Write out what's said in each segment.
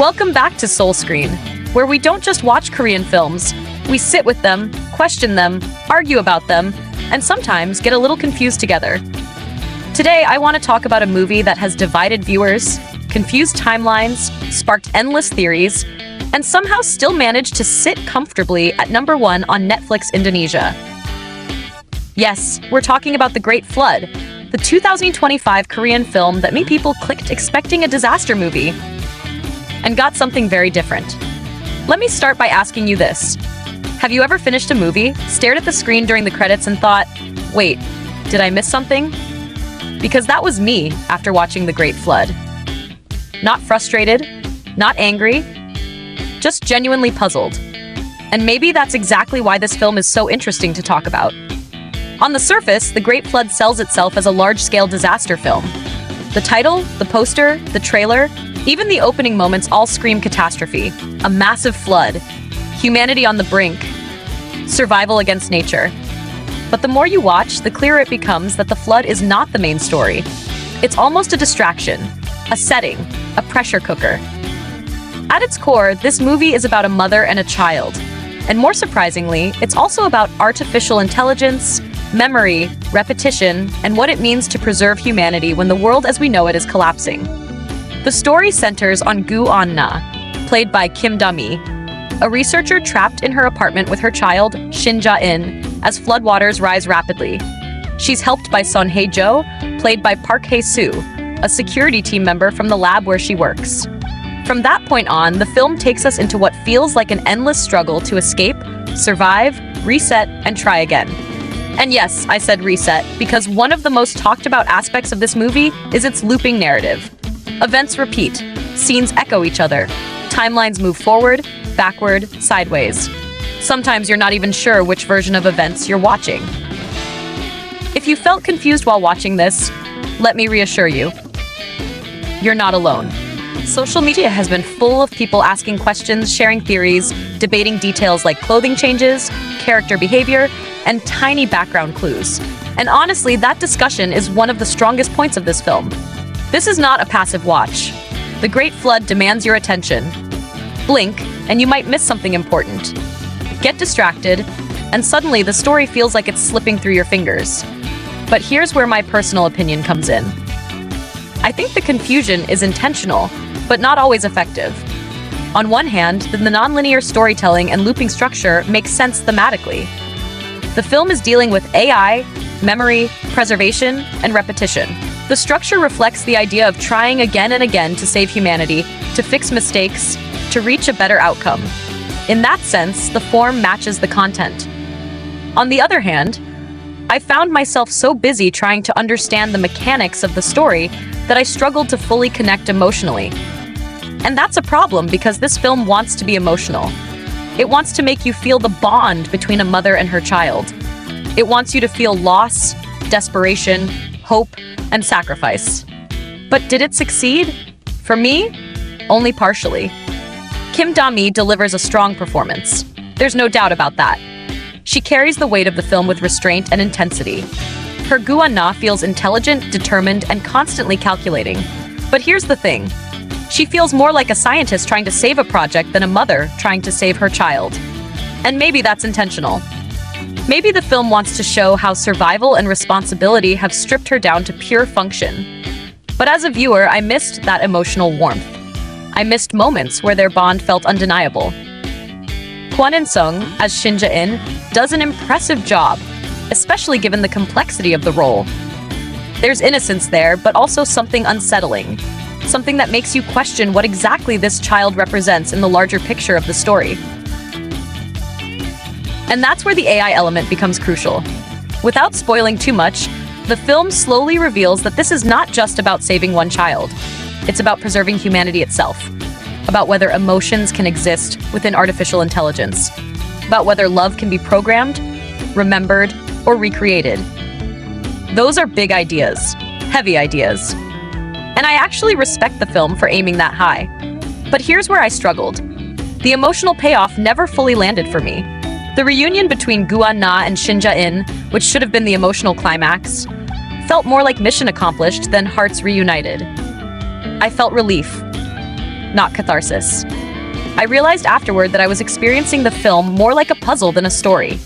Welcome back to SeoulScreen, where we don't just watch Korean films, we sit with them, question them, argue about them, and sometimes get a little confused together. Today, I want to talk about a movie that has divided viewers, confused timelines, sparked endless theories, and somehow still managed to sit comfortably at #1 on Netflix Indonesia. Yes, we're talking about The Great Flood, the 2025 Korean film that many people clicked expecting a disaster movie, and got something very different. Let me start by asking you this. Have you ever finished a movie, stared at the screen during the credits and thought, wait, did I miss something? Because that was me after watching The Great Flood. Not frustrated, not angry, just genuinely puzzled. And maybe that's exactly why this film is so interesting to talk about. On the surface, The Great Flood sells itself as a large-scale disaster film. The title, the poster, the trailer, even the opening moments all scream catastrophe, a massive flood, humanity on the brink, survival against nature. But the more you watch, the clearer it becomes that the flood is not the main story. It's almost a distraction, a setting, a pressure cooker. At its core, this movie is about a mother and a child. And more surprisingly, it's also about artificial intelligence, memory, repetition, and what it means to preserve humanity when the world as we know it is collapsing. The story centers on Gu An-na, played by Kim Da-mi, a researcher trapped in her apartment with her child, Shin Ja-in, as floodwaters rise rapidly. She's helped by Son Hae-jo, played by Park Hae-soo, a security team member from the lab where she works. From that point on, the film takes us into what feels like an endless struggle to escape, survive, reset, and try again. And yes, I said reset, because one of the most talked about aspects of this movie is its looping narrative. Events repeat, scenes echo each other, timelines move forward, backward, sideways. Sometimes you're not even sure which version of events you're watching. If you felt confused while watching this, let me reassure you, you're not alone. Social media has been full of people asking questions, sharing theories, debating details like clothing changes, character behavior, and tiny background clues. And honestly, that discussion is one of the strongest points of this film. This is not a passive watch. The Great Flood demands your attention. Blink, and you might miss something important. Get distracted, and suddenly the story feels like it's slipping through your fingers. But here's where my personal opinion comes in. I think the confusion is intentional, but not always effective. On one hand, the nonlinear storytelling and looping structure makes sense thematically. The film is dealing with AI, memory, preservation, and repetition. The structure reflects the idea of trying again and again to save humanity, to fix mistakes, to reach a better outcome. In that sense, the form matches the content. On the other hand, I found myself so busy trying to understand the mechanics of the story that I struggled to fully connect emotionally. And that's a problem because this film wants to be emotional. It wants to make you feel the bond between a mother and her child. It wants you to feel loss, desperation, hope, and sacrifice. But did it succeed? For me, only partially. Kim Da-mi delivers a strong performance. There's no doubt about that. She carries the weight of the film with restraint and intensity. Her Gu An-na feels intelligent, determined, and constantly calculating. But here's the thing. She feels more like a scientist trying to save a project than a mother trying to save her child. And maybe that's intentional. Maybe the film wants to show how survival and responsibility have stripped her down to pure function. But as a viewer, I missed that emotional warmth. I missed moments where their bond felt undeniable. Kwon In-sung, as Shin Ja-in, does an impressive job, especially given the complexity of the role. There's innocence there, but also something unsettling. Something that makes you question what exactly this child represents in the larger picture of the story. And that's where the AI element becomes crucial. Without spoiling too much, the film slowly reveals that this is not just about saving one child. It's about preserving humanity itself. About whether emotions can exist within artificial intelligence. About whether love can be programmed, remembered, or recreated. Those are big ideas, heavy ideas. And I actually respect the film for aiming that high. But here's where I struggled. The emotional payoff never fully landed for me. The reunion between Gu An-na and Shin Ja-in, which should have been the emotional climax, felt more like mission accomplished than hearts reunited. I felt relief. not catharsis. I realized afterward that I was experiencing the film more like a puzzle than a story.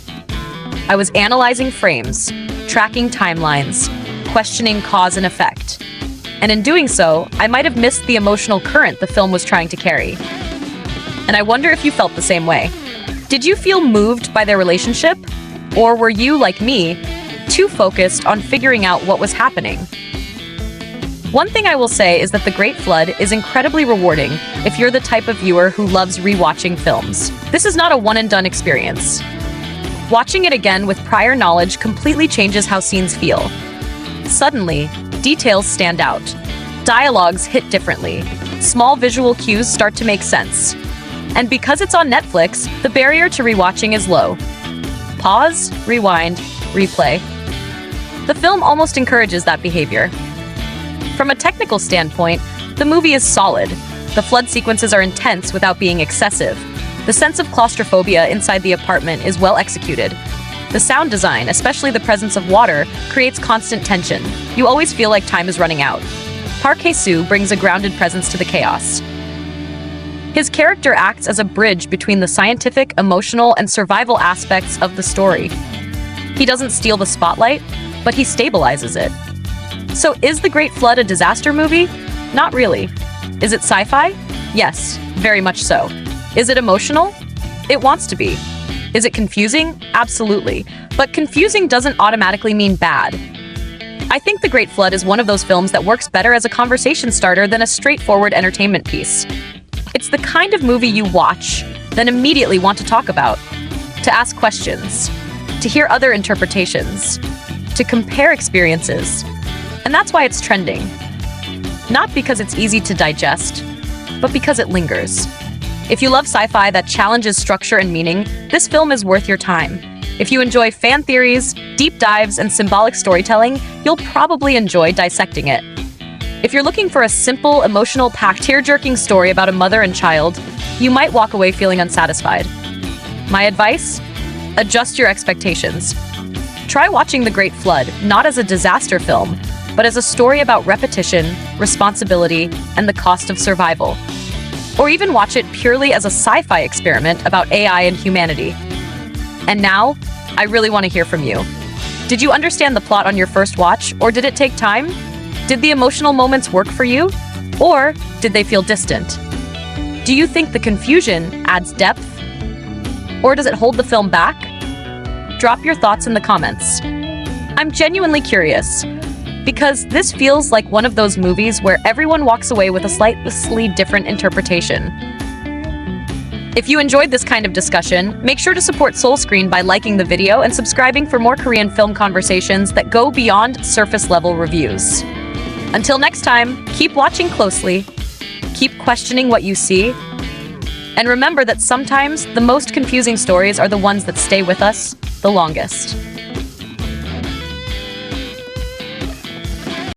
I was analyzing frames, tracking timelines, questioning cause and effect. And in doing so, I might have missed the emotional current the film was trying to carry. And I wonder if you felt the same way. Did you feel moved by their relationship? Or were you, like me, too focused on figuring out what was happening? One thing I will say is that The Great Flood is incredibly rewarding if you're the type of viewer who loves rewatching films. This is not a one-and-done experience. Watching it again with prior knowledge completely changes how scenes feel. Suddenly, details stand out. Dialogues hit differently. Small visual cues start to make sense. And because it's on Netflix, the barrier to rewatching is low. Pause, rewind, replay. The film almost encourages that behavior. From a technical standpoint, the movie is solid. The flood sequences are intense without being excessive. The sense of claustrophobia inside the apartment is well executed. The sound design, especially the presence of water, creates constant tension. You always feel like time is running out. Park Hae-soo brings a grounded presence to the chaos. His character acts as a bridge between the scientific, emotional, and survival aspects of the story. He doesn't steal the spotlight, but he stabilizes it. So is The Great Flood a disaster movie? Not really. Is it sci-fi? Yes, very much so. Is it emotional? It wants to be. Is it confusing? Absolutely. But confusing doesn't automatically mean bad. I think The Great Flood is one of those films that works better as a conversation starter than a straightforward entertainment piece. It's the kind of movie you watch, then immediately want to talk about, to ask questions, to hear other interpretations, to compare experiences. And that's why it's trending. Not because it's easy to digest, but because it lingers. If you love sci-fi that challenges structure and meaning, this film is worth your time. If you enjoy fan theories, deep dives, and symbolic storytelling, you'll probably enjoy dissecting it. If you're looking for a simple, emotional-packed, tear-jerking story about a mother and child, you might walk away feeling unsatisfied. My advice? Adjust your expectations. Try watching The Great Flood not as a disaster film, but as a story about repetition, responsibility, and the cost of survival. Or even watch it purely as a sci-fi experiment about AI and humanity. And now, I really want to hear from you. Did you understand the plot on your first watch, or did it take time? Did the emotional moments work for you? Or did they feel distant? Do you think the confusion adds depth? Or does it hold the film back? Drop your thoughts in the comments. I'm genuinely curious, because this feels like one of those movies where everyone walks away with a slightly different interpretation. If you enjoyed this kind of discussion, make sure to support SeoulScreen by liking the video and subscribing for more Korean film conversations that go beyond surface-level reviews. Until next time, keep watching closely, keep questioning what you see, and remember that sometimes the most confusing stories are the ones that stay with us the longest.